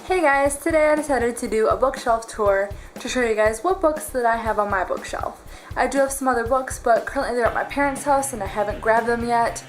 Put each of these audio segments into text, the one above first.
Hey guys, today I decided to do a bookshelf tour to show you guys what books that I have on my bookshelf. I do have some other books, but currently they're at my parents' house and I haven't grabbed them yet.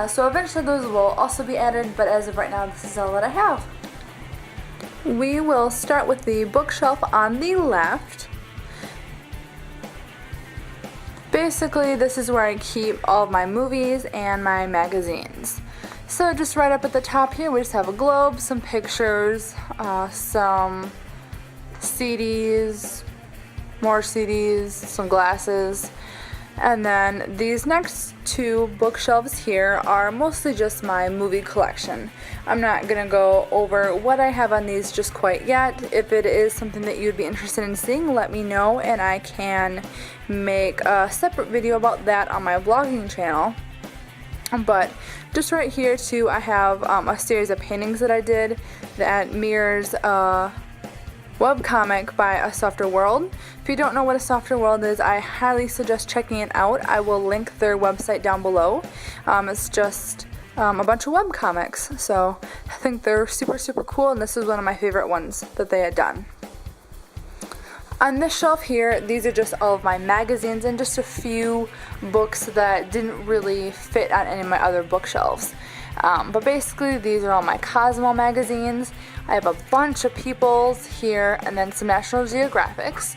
So eventually those will also be added, but as of right now this is all that I have. We will start with the bookshelf on the left. Basically this is where I keep all of my movies and my magazines. So just right up at the top here we just have a globe, some pictures, some CDs, more CDs, some glasses, and then these next two bookshelves here are mostly just my movie collection. I'm not going to go over what I have on these just quite yet. If it is something that you'd be interested in seeing, let me know and I can make a separate video about that on my vlogging channel. But just right here too, I have a series of paintings that I did that mirrors a webcomic by A Softer World. If you don't know what A Softer World is, I highly suggest checking it out. I will link their website down below. It's just a bunch of webcomics, so I think they're super cool, and this is one of my favorite ones that they had done. On this shelf here, these are just all of my magazines and just a few books that didn't really fit on any of my other bookshelves. But basically these are all my Cosmo magazines. I have a bunch of People's here and then some National Geographics.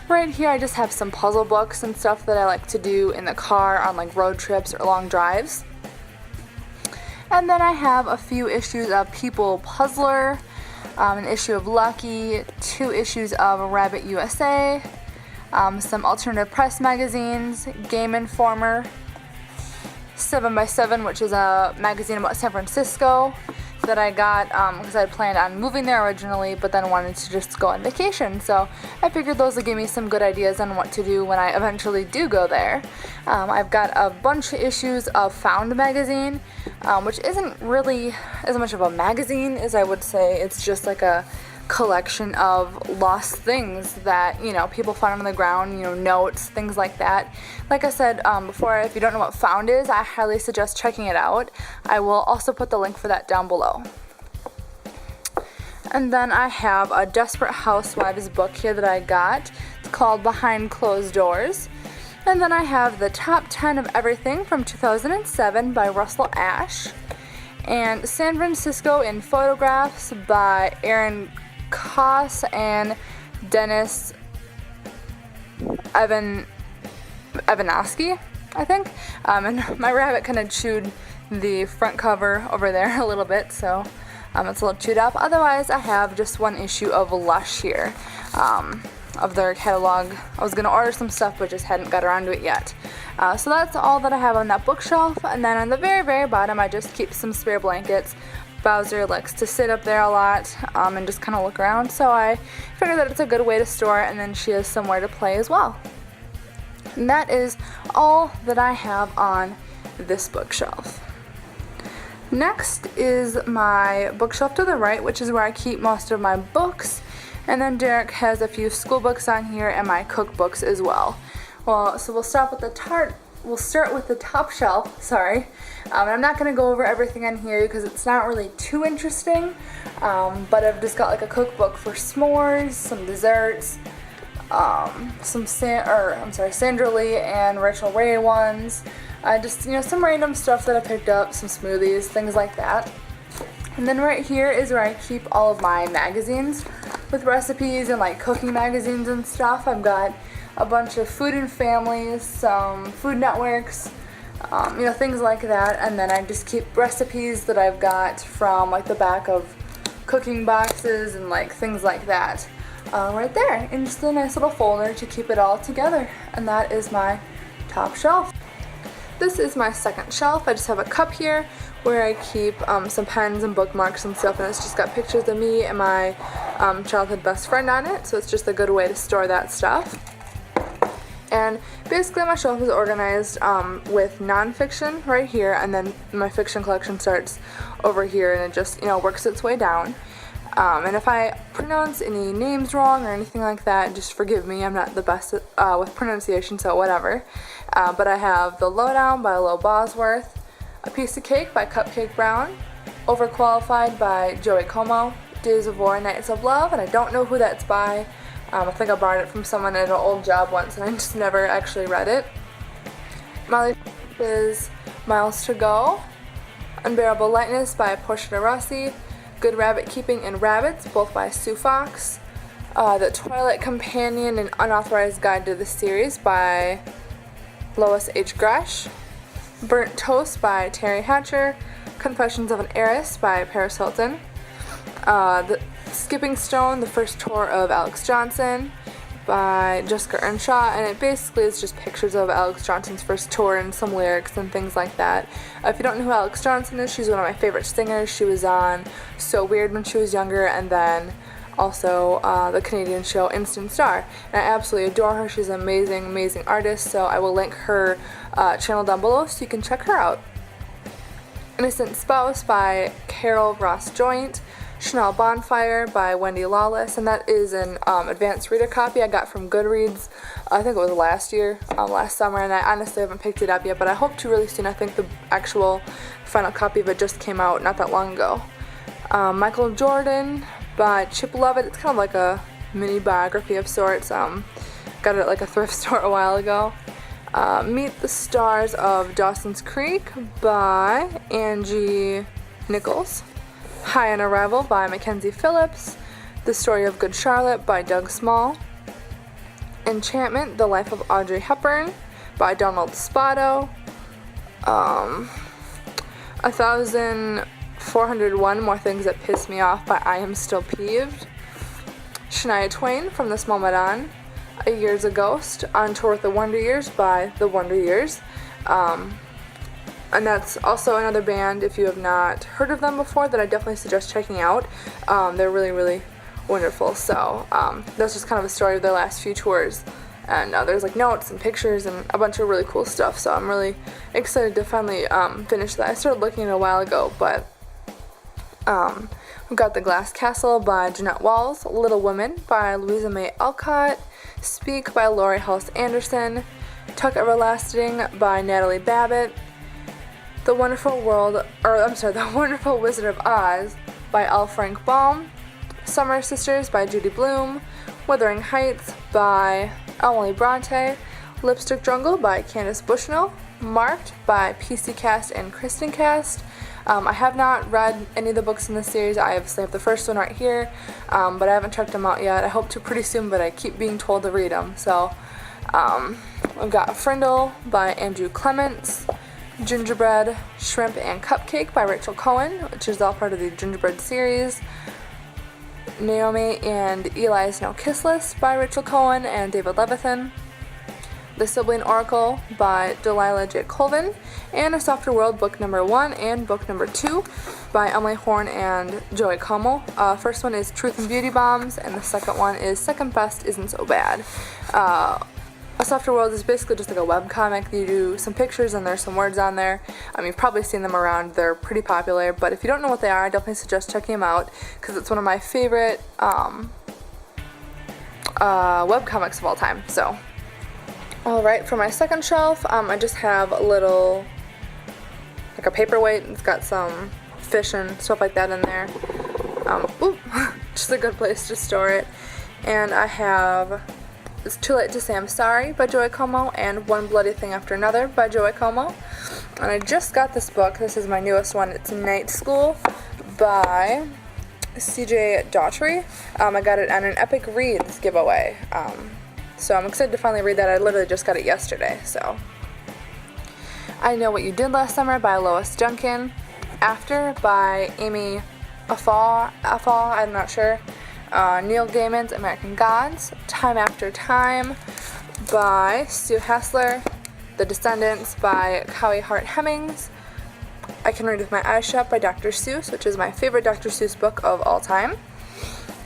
Right here I just have some puzzle books and stuff that I like to do in the car on like road trips or long drives. And then I have a few issues of People Puzzler, an issue of Lucky, 2 issues of Rabbit USA, some alternative press magazines, Game Informer, 7x7, which is a magazine about San Francisco that I got because I had planned on moving there originally, but then wanted to just go on vacation. So I figured those would give me some good ideas on what to do when I eventually do go there. I've got a bunch of issues of Found magazine, which isn't really as much of a magazine as I would say. It's just like a collection of lost things that, you know, people found on the ground, you know, notes, things like that. Like I said before, if you don't know what Found is, I highly suggest checking it out. I will also put the link for that down below. And then I have a Desperate Housewives book here that I got. It's called Behind Closed Doors. And then I have the Top 10 of Everything from 2007 by Russell Ash. And San Francisco in Photographs by Aaron Koss and Dennis Evanowski, I think. And my rabbit kind of chewed the front cover over there a little bit, so it's a little chewed up. Otherwise, I have just one issue of Lush here, of their catalog. I was going to order some stuff, but just hadn't got around to it yet. So that's all that I have on that bookshelf. And then on the very bottom, I just keep some spare blankets. Bowser likes to sit up there a lot and just kind of look around, so I figured that it's a good way to store it, and then she has somewhere to play as well. And that is all that I have on this bookshelf. Next is my bookshelf to the right, which is where I keep most of my books, and then Derek has a few school books on here and my cookbooks as well. So we'll start with the top shelf, sorry. And I'm not going to go over everything on here because it's not really too interesting, but I've just got like a cookbook for s'mores, some desserts, some Sandra Lee and Rachel Ray ones, just, you know, some random stuff that I picked up, some smoothies, things like that. And then right here is where I keep all of my magazines with recipes and like cooking magazines and stuff. I've got a bunch of Food and Families, some Food Networks, you know, things like that. And then I just keep recipes that I've got from like the back of cooking boxes and like things like that right there in just a nice little folder to keep it all together. And that is my top shelf. This is my second shelf. I just have a cup here where I keep some pens and bookmarks and stuff, and it's just got pictures of me and my childhood best friend on it, so it's just a good way to store that stuff. And basically my shelf is organized with nonfiction right here, and then my fiction collection starts over here, and it just, you know, works its way down. And if I pronounce any names wrong or anything like that, just forgive me. I'm not the best with pronunciation, so whatever. But I have The Lowdown by Lo Bosworth, A Piece of Cake by Cupcake Brown, Overqualified by Joey Como, Days of War, Nights of Love, and I don't know who that's by. I think I borrowed it from someone at an old job once, and I just never actually read it. My is Miles to Go, Unbearable Lightness by Portia de Rossi, Good Rabbit Keeping and Rabbits, both by Sue Fox, The Twilight Companion, An Unauthorized Guide to the Series by Lois H. Gresh, Burnt Toast by Terry Hatcher, Confessions of an Heiress by Paris Hilton, The Skipping Stone, The First Tour of Alex Johnson by Jessica Earnshaw, and it basically is just pictures of Alex Johnson's first tour and some lyrics and things like that. If you don't know who Alex Johnson is, she's one of my favorite singers. She was on So Weird when she was younger, and then also the Canadian show Instant Star. And I absolutely adore her. She's an amazing, amazing artist, so I will link her channel down below so you can check her out. Innocent Spouse by Carol Ross Joint, Chanel Bonfire by Wendy Lawless, and that is an advanced reader copy I got from Goodreads. I think it was last summer, and I honestly haven't picked it up yet, but I hope to really soon. I think the actual final copy of it just came out not that long ago. Michael Jordan by Chip Lovett. It's kind of like a mini biography of sorts. Got it at like a thrift store a while ago. Meet the Stars of Dawson's Creek by Angie Nichols. High on Arrival by Mackenzie Phillips, The Story of Good Charlotte by Doug Small, Enchantment, The Life of Audrey Hepburn by Donald Spoto, 1401 More Things That Piss Me Off by I Am Still Peeved, Shania Twain, From the Small Madonna, A Year's a Ghost, On Tour with the Wonder Years by The Wonder Years, and that's also another band, if you have not heard of them before, that I definitely suggest checking out. They're really, really wonderful. So that's just kind of a story of their last few tours. And there's like notes and pictures and a bunch of really cool stuff. So I'm really excited to finally finish that. I started looking at it a while ago, but we've got The Glass Castle by Jeanette Walls, Little Women by Louisa May Alcott, Speak by Laurie Halse Anderson, Tuck Everlasting by Natalie Babbitt, The Wonderful Wizard of Oz by L. Frank Baum, Summer Sisters by Judy Blume, Wuthering Heights by Emily Bronte, Lipstick Jungle by Candace Bushnell, Marked by PC Cast and Kristen Cast. I have not read any of the books in this series. I obviously have the first one right here, but I haven't checked them out yet. I hope to pretty soon, but I keep being told to read them. So we've got Frindle by Andrew Clements, Gingerbread, Shrimp, and Cupcake by Rachel Cohen, which is all part of the Gingerbread series. Naomi and Eli's No Kiss List by Rachel Cohen and David Levithan. The Sibling Oracle by Delilah J. Colvin, and A Softer World book number 1 and book number 2 by Emily Horn and Joey Como. First one is Truth and Beauty Bombs, and the second one is Second Best Isn't So Bad. A Softer World is basically just like a webcomic. You do some pictures and there's some words on there. You've probably seen them around. They're pretty popular, but if you don't know what they are, I definitely suggest checking them out because it's one of my favorite webcomics of all time. So, alright, for my second shelf, I just have a little, like a paperweight. It's got some fish and stuff like that in there. Just a good place to store it. And I have It's Too Late to Say I'm Sorry by Joey Como and One Bloody Thing After Another by Joey Como. And I just got this book. This is my newest one. It's Night School by C.J. Daughtry. I got it on an Epic Reads giveaway. So I'm excited to finally read that. I literally just got it yesterday. So I Know What You Did Last Summer by Lois Duncan. After by Amy Afal, I'm not sure. Neil Gaiman's American Gods, Time After Time by Sue Hassler, The Descendants by Cowie Hart Hemmings, I Can Read With My Eyes Shut by Dr. Seuss, which is my favorite Dr. Seuss book of all time,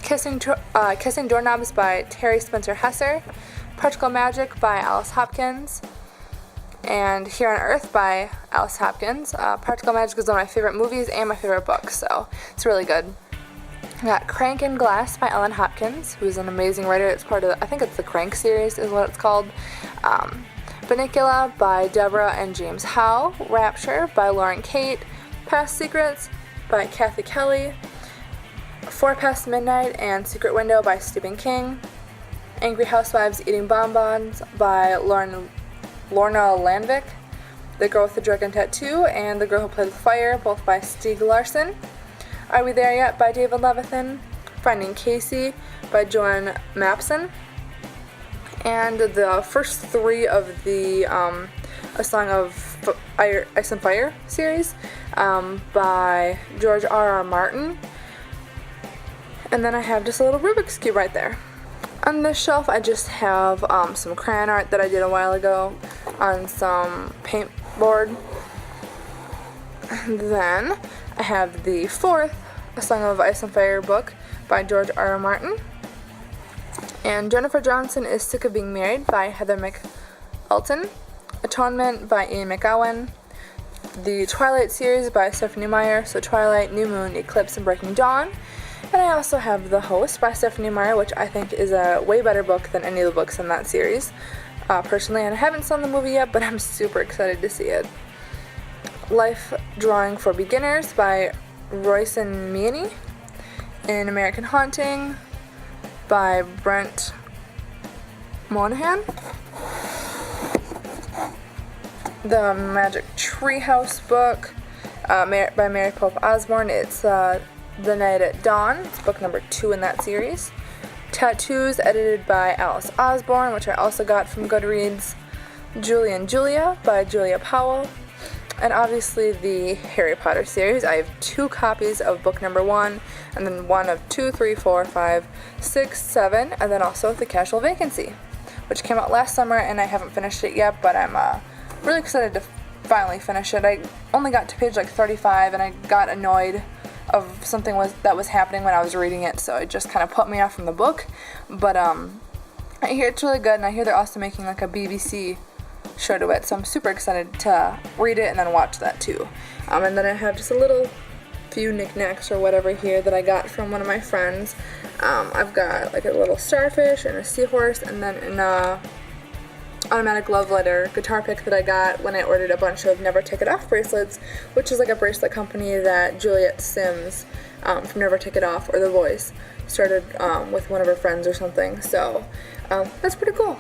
Kissing Doorknobs by Terry Spencer Hesser, Particle Magic by Alice Hopkins, and Here on Earth by Alice Hopkins. Particle Magic is one of my favorite movies and my favorite books, so it's really good. I got Crank and Glass by Ellen Hopkins, who's an amazing writer. It's part of, I think it's the Crank series is what it's called. Bunnicula by Deborah and James Howe. Rapture by Lauren Kate. Past Secrets by Kathy Kelly. Four Past Midnight and Secret Window by Stephen King. Angry Housewives Eating Bonbons by Lorna Landvik. The Girl with the Dragon Tattoo and The Girl Who Played with Fire, both by Stieg Larsson. Are We There Yet by David Levithan. Finding Casey by Joanne Mapson. And the first three of the A Song of Ice and Fire series by George R.R. Martin. And then I have just a little Rubik's Cube right there. On this shelf I just have some crayon art that I did a while ago on some paint board. And then I have the fourth A Song of Ice and Fire book by George R.R. Martin. And Jennifer Johnson is Sick of Being Married by Heather McAlton. Atonement by Ian McGowan. The Twilight series by Stephenie Meyer, so Twilight, New Moon, Eclipse, and Breaking Dawn. And I also have The Host by Stephenie Meyer, which I think is a way better book than any of the books in that series, personally. And I haven't seen the movie yet, but I'm super excited to see it. Life Drawing for Beginners by Royson Meany. An American Haunting by Brent Monahan. The Magic Treehouse book by Mary Pope Osborne. It's The Night at Dawn. It's book number 2 in that series. Tattoos, edited by Alice Osborne, which I also got from Goodreads. Julie and Julia by Julia Powell. And obviously the Harry Potter series. I have 2 copies of book number 1, and then 1 of 2, 3, 4, 5, 6, 7, and then also The Casual Vacancy, which came out last summer, and I haven't finished it yet, but I'm really excited to finally finish it. I only got to page like 35, and I got annoyed of something that was happening when I was reading it, so it just kind of put me off from the book. But I hear it's really good, and I hear they're also making like a BBC show to it, so I'm super excited to read it and then watch that too. And then I have just a little few knickknacks or whatever here that I got from one of my friends. I've got like a little starfish and a seahorse, and then an automatic love letter guitar pick that I got when I ordered a bunch of Never Take It Off bracelets, which is like a bracelet company that Juliet Sims from Never Take It Off, or The Voice, started with one of her friends or something, so that's pretty cool.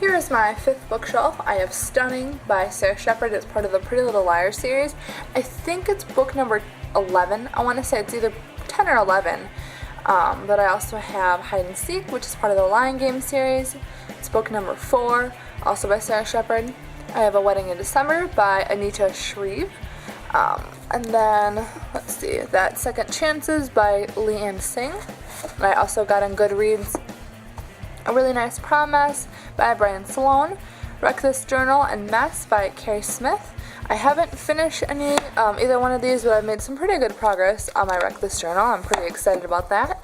Here is my 5th bookshelf. I have Stunning by Sarah Shepard. It's part of the Pretty Little Liars series. I think it's book number 11. I want to say it's either 10 or 11. But I also have Hide and Seek, which is part of the Lion Game series. It's book number 4, also by Sarah Shepard. I have A Wedding in December by Anita Shreve. And then, let's see, That Second Chances by Leanne Singh. And I also got on Goodreads A Really Nice Promise by Brian Sloan, Wreck This Journal, and Mess by Carrie Smith. I haven't finished either one of these, but I've made some pretty good progress on my Wreck This Journal. I'm pretty excited about that.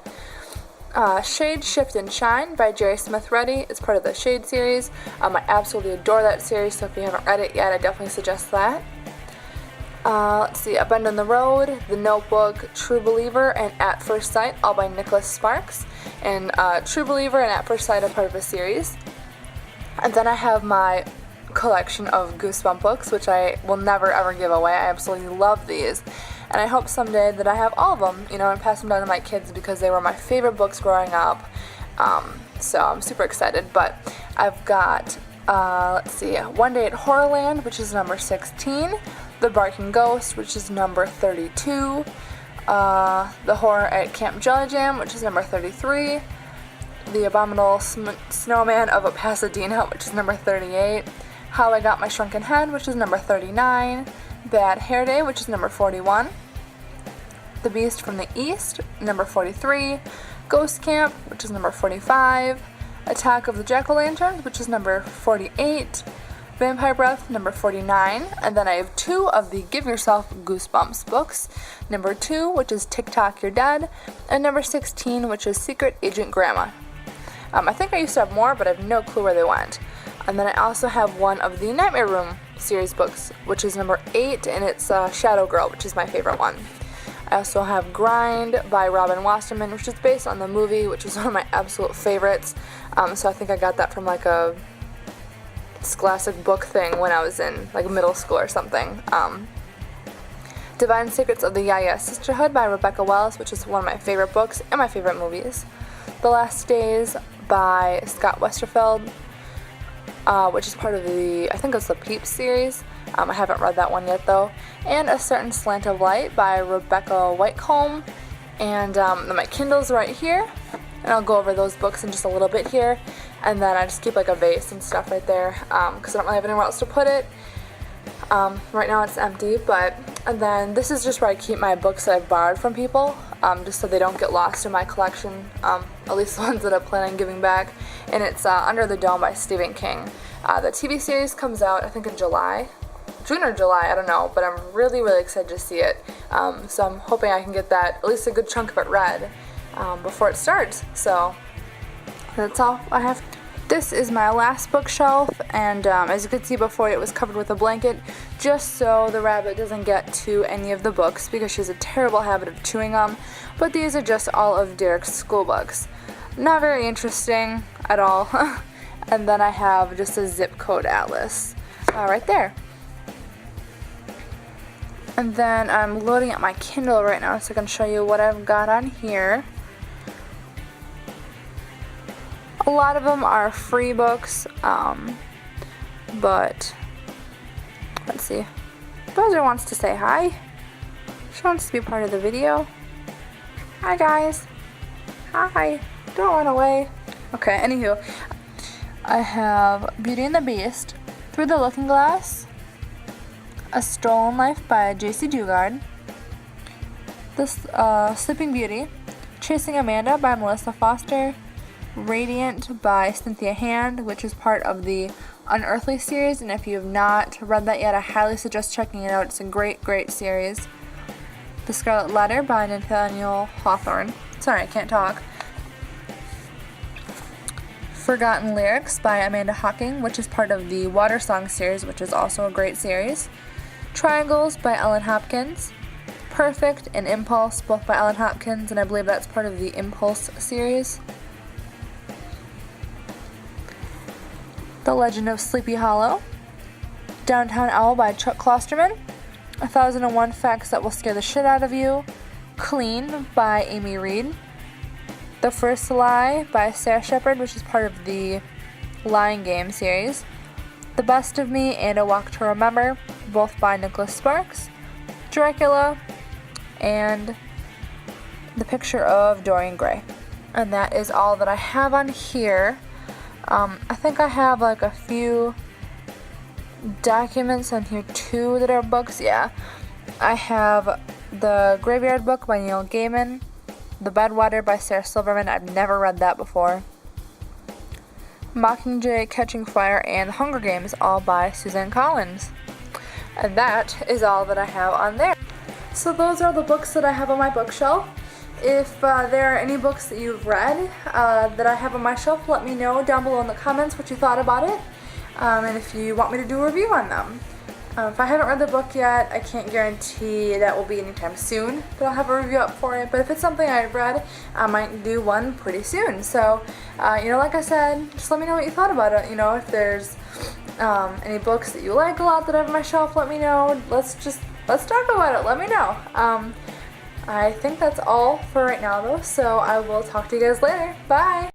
Shade, Shift, and Shine by Jerry Smith Reddy. It's part of the Shade series. I absolutely adore that series, so if you haven't read it yet, I definitely suggest that. Let's see, A Bend in the Road, The Notebook, True Believer, and At First Sight, all by Nicholas Sparks. And True Believer and At First Sight are part of a series. And then I have my collection of Goosebump books, which I will never ever give away. I absolutely love these. And I hope someday that I have all of them, and pass them down to my kids, because they were my favorite books growing up. So I'm super excited. But I've got, let's see, One Day at Horrorland, which is number 16. The Barking Ghost, which is number 32. The Horror at Camp Jelly Jam, which is number 33. The Abominable Snowman of Pasadena, which is number 38. How I Got My Shrunken Head, which is number 39. Bad Hair Day, which is number 41. The Beast from the East, number 43. Ghost Camp, which is number 45. Attack of the Jack-O-Lanterns, which is number 48. Vampire Breath, number 49. And then I have 2 of the Give Yourself Goosebumps books. Number 2, which is TikTok You're Dead, and number 16, which is Secret Agent Grandma. I think I used to have more, but I have no clue where they went. And then I also have one of the Nightmare Room series books, which is number 8, and it's Shadow Girl, which is my favorite one. I also have Grind by Robin Wasserman, which is based on the movie, which is one of my absolute favorites. So I think I got that from like a Scholastic book thing when I was in like middle school or something. Divine Secrets of the Yaya Sisterhood by Rebecca Wells, which is one of my favorite books and my favorite movies. The Last Days by Scott Westerfeld, which is part of the, I think it's the Peeps series. I haven't read that one yet though. And A Certain Slant of Light by Rebecca Whitcomb. And my Kindle's right here. And I'll go over those books in just a little bit here. And then I just keep like a vase and stuff right there because I don't really have anywhere else to put it. Right now it's empty, and then this is just where I keep my books that I've borrowed from people, just so they don't get lost in my collection, at least the ones that I plan on giving back. And it's Under the Dome by Stephen King. The TV series comes out, I think in July. June or July, I don't know, but I'm really, really excited to see it. So I'm hoping I can get that, at least a good chunk of it read, before it starts. So that's all I have. This is my last bookshelf, and as you could see before, it was covered with a blanket just so the rabbit doesn't get to any of the books because she has a terrible habit of chewing them. But these are just all of Derek's school books. Not very interesting at all. And then I have just a zip code atlas right there. And then I'm loading up my Kindle right now so I can show you what I've got on here. A lot of them are free books, but let's see. Bowser wants to say hi. She wants to be part of the video. Hi guys. Hi. Don't run away. Okay, anywho. I have Beauty and the Beast, Through the Looking Glass, A Stolen Life by J.C. Dugard, Sleeping Beauty, Chasing Amanda by Melissa Foster, Radiant by Cynthia Hand, which is part of the Unearthly series, and if you have not read that yet, I highly suggest checking it out. It's a great, great series. The Scarlet Letter by Nathaniel Hawthorne. Sorry, I can't talk. Forgotten Lyrics by Amanda Hocking, which is part of the Water Song series, which is also a great series. Triangles by Ellen Hopkins. Perfect and Impulse, both by Ellen Hopkins, and I believe that's part of the Impulse series. The Legend of Sleepy Hollow, Downtown Owl by Chuck Klosterman, 1001 Facts That Will Scare the Shit Out of You, Clean by Amy Reed, The First Lie by Sarah Shepard, which is part of the Lying Game series, The Best of Me and A Walk to Remember, both by Nicholas Sparks, Dracula, and The Picture of Dorian Gray. And that is all that I have on here. I think I have like a few documents on here too that are books. Yeah, I have The Graveyard Book by Neil Gaiman, The Bedwetter by Sarah Silverman. I've never read that before. Mockingjay, Catching Fire, and Hunger Games, all by Suzanne Collins. And that is all that I have on there. So those are the books that I have on my bookshelf. If there are any books that you've read that I have on my shelf, let me know down below in the comments what you thought about it, and if you want me to do a review on them. If I haven't read the book yet, I can't guarantee that will be anytime soon that I'll have a review up for it, but if it's something I've read, I might do one pretty soon. So, like I said, just let me know what you thought about it. If there's any books that you like a lot that I have on my shelf, let me know. Let's talk about it. Let me know. I think that's all for right now though, so I will talk to you guys later. Bye!